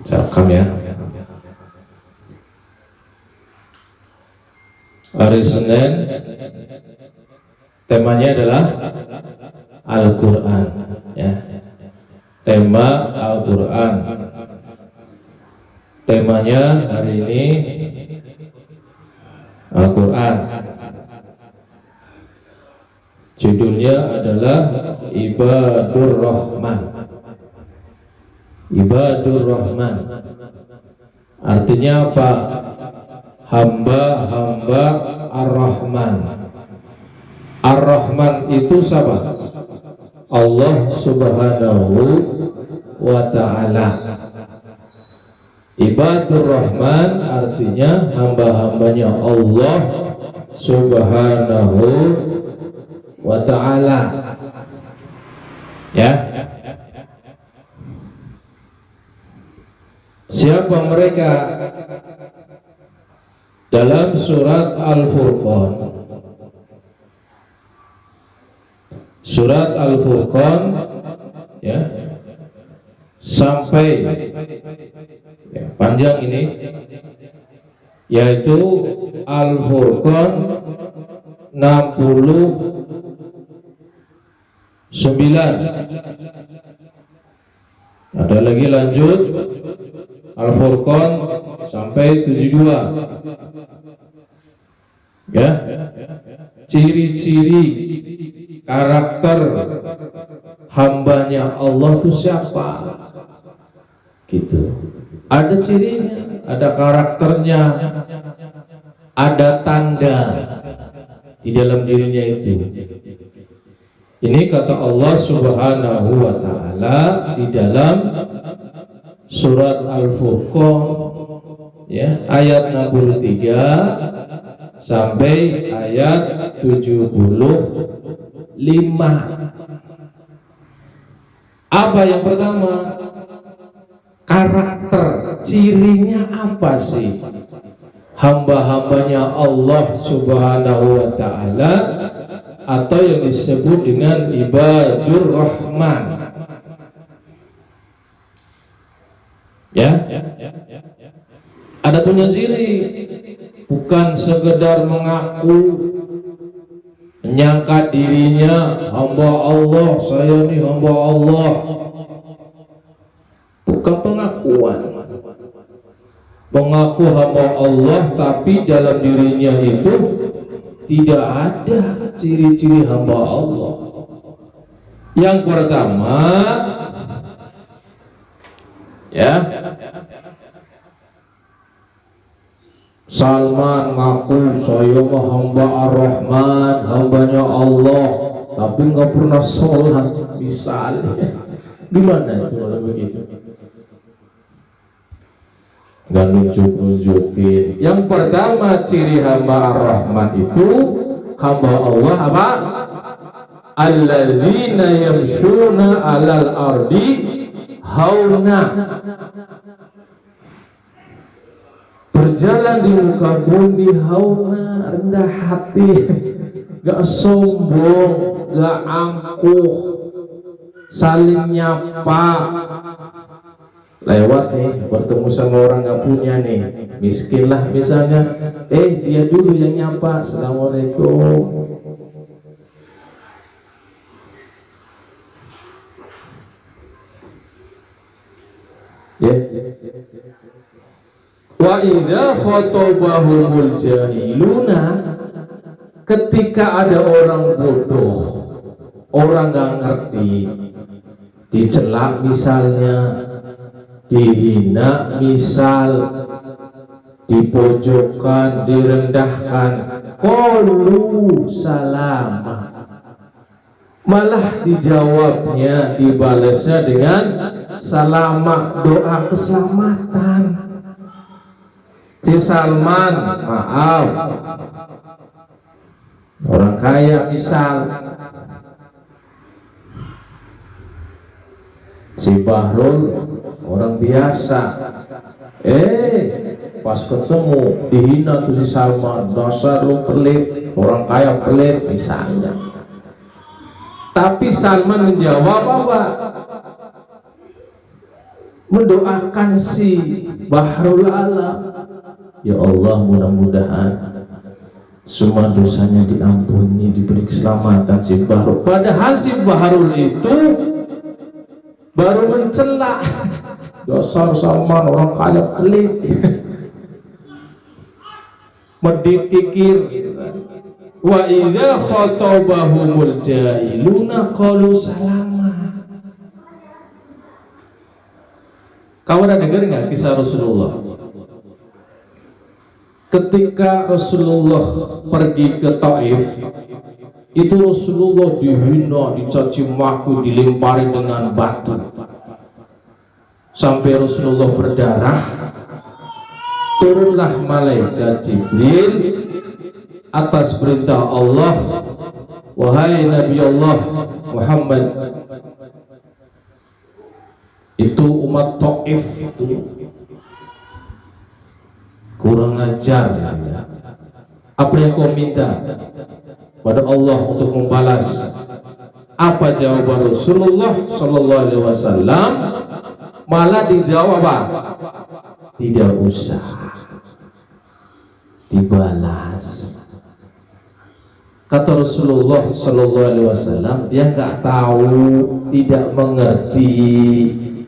Silakan ya. Hari Senin temanya adalah Al-Quran ya. Tema Al-Quran. Temanya hari ini Al-Quran. Judulnya adalah Ibadur Rahman. Ibadur Rahman artinya apa? Hamba-hamba Ar-Rahman. Ar-Rahman itu siapa? Allah Subhanahu wa ta'ala. Ibadur Rahman artinya hamba-hambanya Allah Subhanahu wa ta'ala. Ya. Siapa mereka? Dalam surat Al-Furqan. Surat Al-Furqan ya. Sampai ya, panjang ini yaitu Al-Furqan 69. Ada lagi lanjut Al-Furqan sampai 72. Ya. Ciri-ciri karakter hambanya Allah itu siapa? Gitu. Ada cirinya, ada karakternya, ada tanda di dalam dirinya itu. Ini kata Allah Subhanahu wa ta'ala di dalam surat Al-Furqan ya, ayat 63 sampai ayat 75. Apa yang pertama? Karakter, cirinya apa sih hamba-hambanya Allah Subhanahu wa ta'ala atau yang disebut dengan Ibadur Rahman ya. Ada punya ciri, bukan sekedar mengaku menyangka dirinya hamba Allah, saya ini hamba Allah. Bukan pengakuan, mengaku hamba Allah tapi dalam dirinya itu tidak ada ciri-ciri hamba Allah. Yang pertama ya, Salman ngaku saya mah hamba Ar-Rahman, hambanya Allah, tapi nggak pernah sholat misalnya. Gimana itu kalau begitu? Nggak nunjuk-nunjukin. Yang pertama ciri hamba Ar-Rahman itu hamba Allah apa? Alladzina yamshuna 'alal ardi hauna, berjalan di muka bumi hauna, rendah hati, gak sombong, gak angkuh, saling nyapa. Lewat nih, bertemu sama orang gak punya nih, miskin lah misalnya, dia dulu yang nyapa, assalamualaikum. Ya. Wa idza khatabahumul jahiluna, ketika ada orang bodoh, orang nggak ngerti, dicela misalnya, dihina misal, dipojokkan, direndahkan, qalu salam, malah dijawabnya, dibalasnya dengan salamat, doa keselamatan. Si Salman, maaf, orang kaya misal, si Bahrul orang biasa, pas ketemu dihina tuh si Salman, dasar lu pelit, orang kaya pelit misalnya. Tapi Salman menjawab apa? mendoakan si Bahrul Alam, ya Allah mudah-mudahan semua dosanya diampuni, diberi keselamatan si Bahrul. Padahal si Bahrul itu baru mencela, dasar Salman orang kaya pelit, medit pikir. Wa idza khatabahumul jahiluna qalu salama. Kamu udah dengar nggak kisah Rasulullah? Ketika Rasulullah pergi ke Taif, itu Rasulullah dihina, dicaci maki, dilempari dengan batu, sampai Rasulullah berdarah. Turunlah malaikat Jibril atas perintah Allah, wahai Nabi Allah Muhammad, itu umat Taif itu kurang ajar. Apa yang kau minta pada Allah untuk membalas? Apa jawaban Rasulullah Sallallahu Alaihi Wasallam? Malah dijawab apa? Tidak usah dibalas. Kata Rasulullah Sallallahu Alaihi Wasallam, dia nggak tahu, tidak mengerti,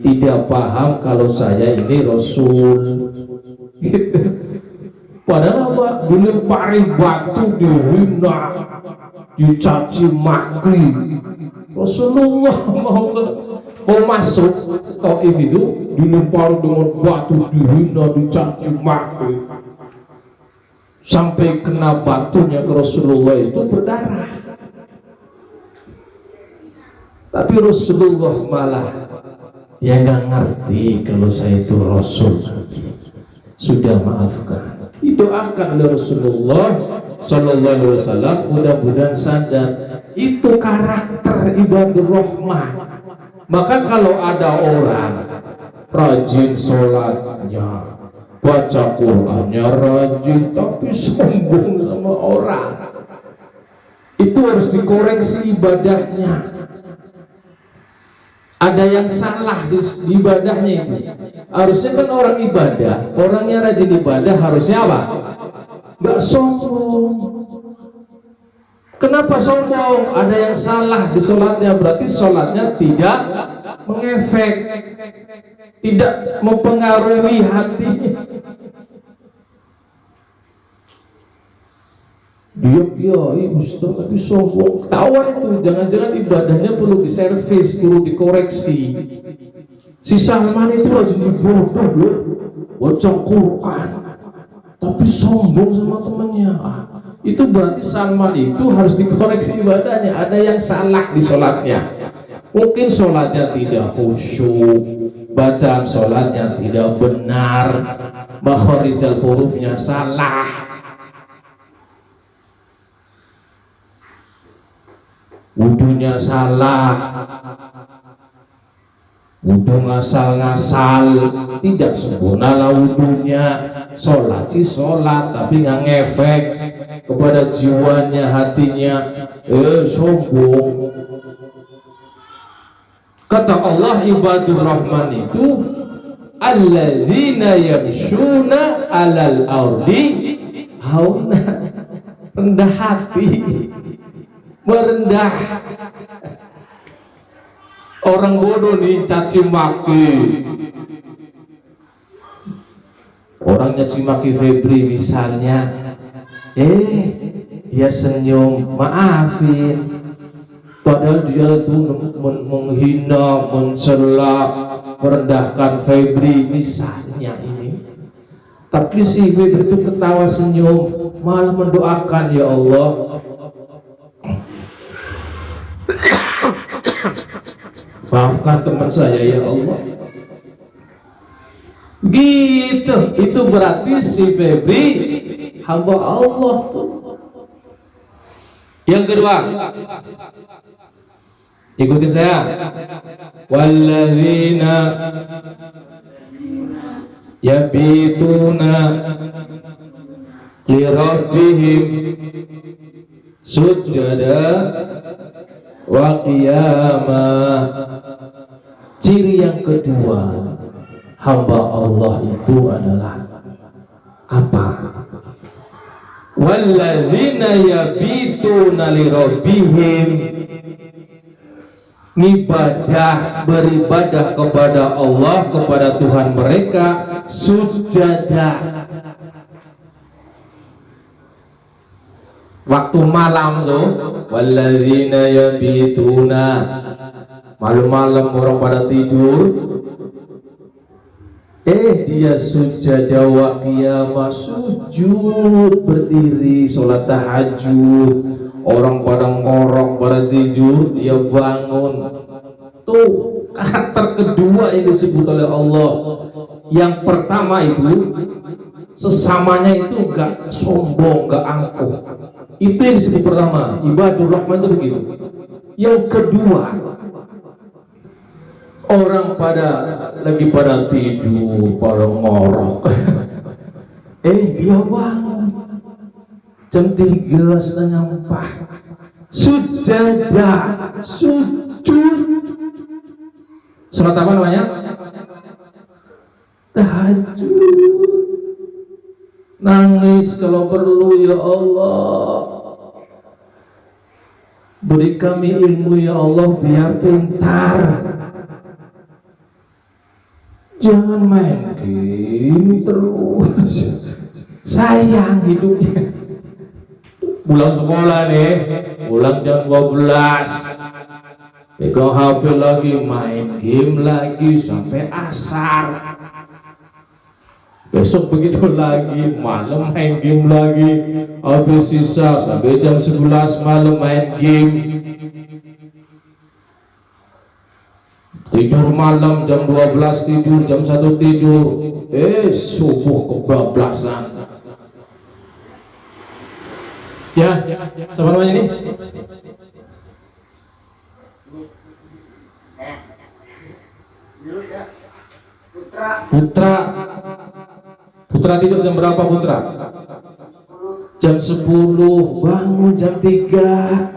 tidak paham kalau saya ini Rasul. Padahal apa? Dilempari batu, dihina, dicaci maki. Rasulullah mau masuk Taif itu dilempari dengan batu, dihina, dicaci maki, sampai kena batunya ke Rasulullah itu berdarah. Tapi Rasulullah malah dia nggak ngerti kalau saya itu Rasul. Sudah maafkan, didoakan oleh Rasulullah Sallallahu Alaihi Wasallam, mudah-mudahan sadar itu karakter ibadur rahman. Maka kalau ada orang rajin sholatnya, baca Qur'annya rajin, tapi sombong sama orang, itu harus dikoreksi ibadahnya. Ada yang salah di ibadahnya itu. Harusnya kan orang ibadah, orangnya rajin ibadah harusnya apa? Gak sombong. Kenapa sombong? Ada yang salah di sholatnya, berarti sholatnya tidak mengefek, tidak mempengaruhi hatinya. Dia Ustaz tapi sombong. Tawa itu, jangan-jangan ibadahnya perlu diservis, perlu dikoreksi. Si Salman itu aja bodoh loh, baca Quran tapi sombong sama temannya. Itu berarti Salman itu harus dikoreksi ibadahnya. Ada yang salah di sholatnya. Mungkin sholatnya tidak khusyuk, bacaan sholatnya tidak benar, makharijal hurufnya salah, wudunya salah, wudu ngasal-ngasal, tidak sempurna lah wudunya. Sholat sih sholat, tapi nggak ngefek kepada jiwanya, hatinya. Sombong. Kata Allah, ibadur rahman itu alladzina yamshuna alal ardi hauna, rendah hati, merendah. Orang bodoh nih caci maki, orang caci maki Febri misalnya, dia senyum, maafin, padahal dia itu menghina, mencela, merendahkan Febri misalnya ini. Tapi si Febri itu ketawa senyum, malah mendoakan, ya Allah, maafkan teman saya ya Allah. Gitu, itu berarti si Febri hamba Allah tuh. Yang kedua, ikutin saya. Walladzina yabituna li rabbihim sujada wa qiyama. Ciri yang kedua, hamba Allah itu adalah apa? Walladzina yabituna lirabbihim, beribadah kepada Allah, kepada Tuhan mereka, sujada. Waktu malam tuh, walladzina yabituna, malam-malam orang pada tidur, dia sujada wa qiyamah, sujud, berdiri, sholat tahajud. Orang pada ngorok, pada tidur, dia bangun. Tuh karakter kedua yang disebut oleh Allah. Yang pertama itu sesamanya itu enggak sombong, enggak angkuh. Itu yang disebut pertama, ibadur rahman itu begitu. Yang kedua, orang lagi pada tidur, pada ngorok. Dia bangun jam 3:30, sujada, sujud. Salat apa namanya? Tahajud. Nangis kalau perlu, ya Allah, beri kami ilmu ya Allah biar pintar. Jangan main game terus, sayang hidupnya. Pulang sekolah nih, pulang jam 12, pegang HP lagi, main game lagi sampai asar. Besok begitu lagi, malam main game lagi, habis sisa sampai jam 11 malam main game. Tidur malam jam 12 tidur, jam 1 tidur, subuh kebablasan. Ya, siapa namanya ini? Putra tidur jam berapa Putra? Jam 10, bangun jam 3.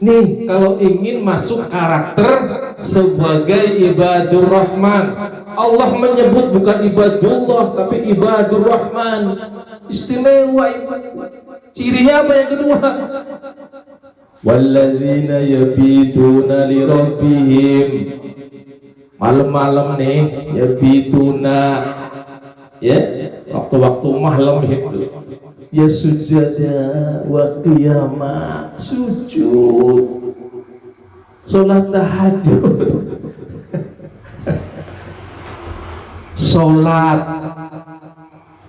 Nih, kalau ingin masuk karakter sebagai ibadur rahman, Allah menyebut bukan ibadullah tapi ibadur rahman. Istimewa itu. Cirinya apa yang kedua? Walladzina yabituna lirabbihim, malam-malam nih yabituna, ya, waktu-waktu malam itu ya sujada wa qiyamah, sujud, sholat tahajud, sholat.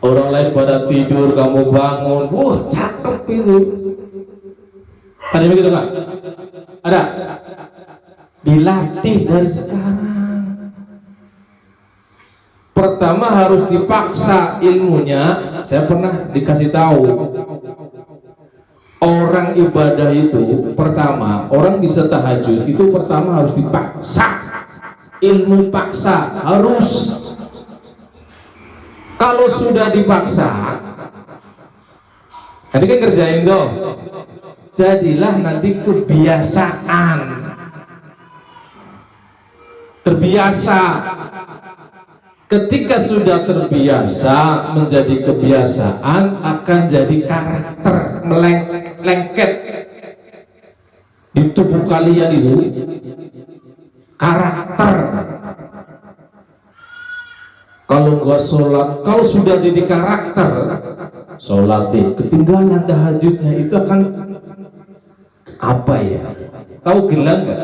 Orang lain pada tidur, kamu bangun, cakep itu. Ada begitu nggak? Ada. Dilatih dari sekarang. Pertama harus dipaksa ilmunya. Saya pernah dikasih tahu, orang ibadah itu pertama, orang bisa tahajud itu pertama harus dipaksa. Ilmu paksa harus. Kalau sudah dipaksa, tadi kan kerjain dong, jadilah nanti kebiasaan. Terbiasa. Ketika sudah terbiasa menjadi kebiasaan, akan jadi karakter, melengket di tubuh kalian itu, karakter. Kalau nggak sholat, kalau sudah jadi karakter, sholat ketinggalan tahajudnya, itu akan apa ya? Tahu gelang nggak?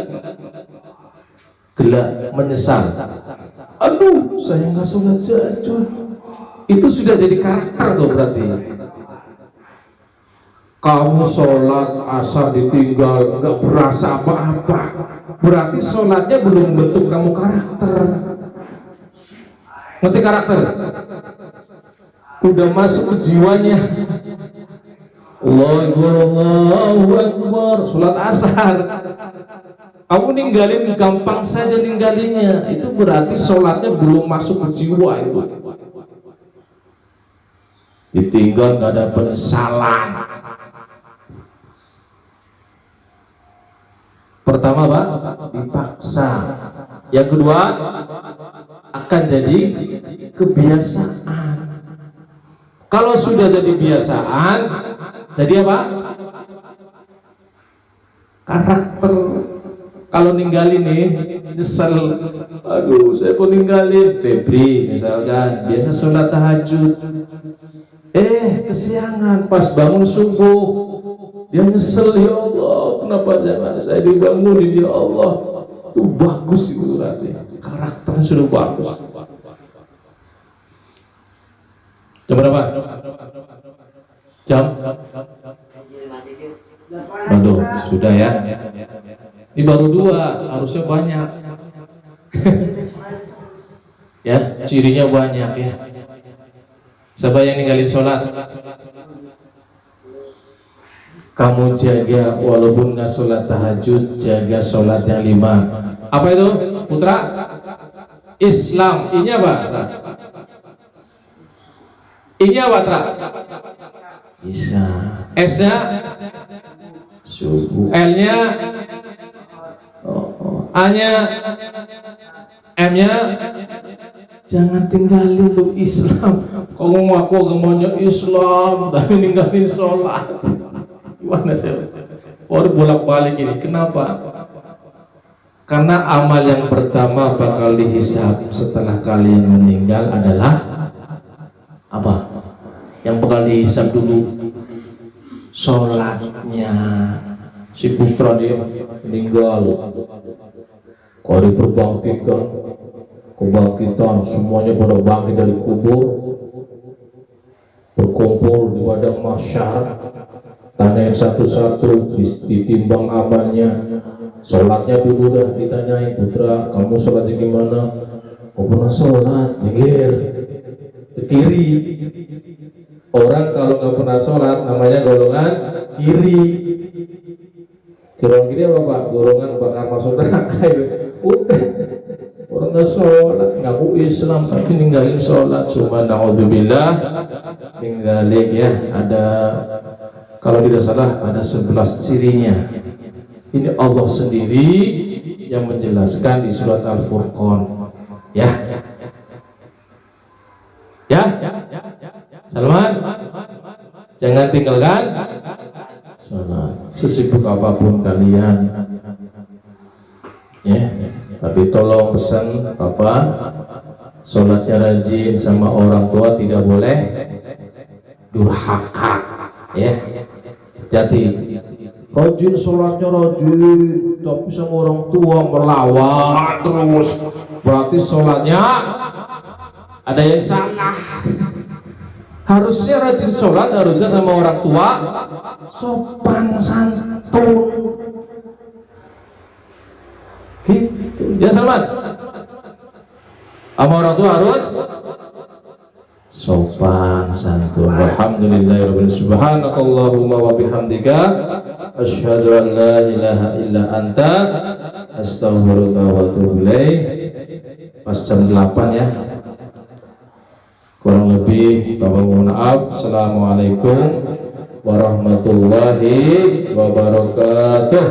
Gelang, menyesal. Aduh, saya nggak sholat tahajud. Itu sudah jadi karakter tuh berarti. Kamu sholat asar ditinggal, nggak berasa apa-apa. Berarti sholatnya belum bentuk kamu karakter. Ngerti karakter? Udah masuk ke jiwanya. Allahu Akbar, sholat asar. Kamu ninggalin, gampang saja ninggalinya. Itu berarti sholatnya belum masuk ke jiwa itu. Ditinggal nggak ada penyesalan. Pertama Pak, dipaksa. Yang kedua, akan jadi kebiasaan. Kalau sudah jadi kebiasaan, jadi apa? Karakter. Kalau ninggalin nih, nyesel. Aduh, saya mau ninggalin. Febri misalkan, biasa sholat tahajud. Kesiangan pas bangun subuh, dia nyesel, ya Allah, kenapa jangan saya dibangunin, ya Allah. Itu bagus itu berarti. Karakternya sudah bagus. Jam berapa? Jam? Aduh, sudah ya. Ini baru 2, harusnya banyak. Ya, cirinya banyak ya. Siapa yang ninggalin sholat? Kamu jaga walaupun nggak sholat tahajud, jaga sholat yang 5. Apa itu, putra? Islam. Ini apa? Ini apa, Tra? Isa. S-nya? Subuh. L-nya? A-nya? M-nya? Jangan tinggalin tuh Islam. Kau ngaku agamanya Islam tapi ninggalin sholat. Gimana sih? Baru bolak-balik ini. Kenapa? Karena amal yang pertama bakal dihisab setelah kalian meninggal adalah apa? Yang bakal dihisab dulu sholatnya. Si putra dia meninggal, kau diperbangkitkan, kebangkitan, semuanya pada bangkit dari kubur, berkumpul di padang mahsyar, tanya yang satu-satu, ditimbang amalnya. Sholatnya dulu dah ditanyain, putra kamu sholatnya gimana? Kau pernah sholat? Minggir ke kiri. Orang kalau nggak pernah sholat namanya golongan kiri. Golongan kiri apa Pak? Golongan bakal masuk neraka itu. Udah, orang nggak sholat, ngaku Islam tapi ninggalin sholat. Subhanallah, min dzalik ya. Ada, kalau tidak salah ada 11 cirinya. Ini Allah sendiri yang menjelaskan di surat Al-Furqan. Ya. Salman, jangan tinggalkan sholat sesibuk apapun kalian. Ya, tapi tolong pesan Papa, sholatnya rajin sama orang tua, tidak boleh durhaka. Ya, hati-hati. Rajin sholatnya rajin, tapi sama orang tua melawan terus, berarti sholatnya ada yang salah. Harusnya rajin sholat, harusnya sama orang tua sopan santun. Gitu. Ya Salman, sama orang tua harus sopan santun. Alhamdulillahirabbil alamin. Subhanakallahumma wa bihamdika asyhadu an la ilaha illa anta astaghfiruka wa atubu ilaik. Pas jam 8 ya. Kurang lebih Bapak mohon maaf. Assalamualaikum warahmatullahi wabarakatuh.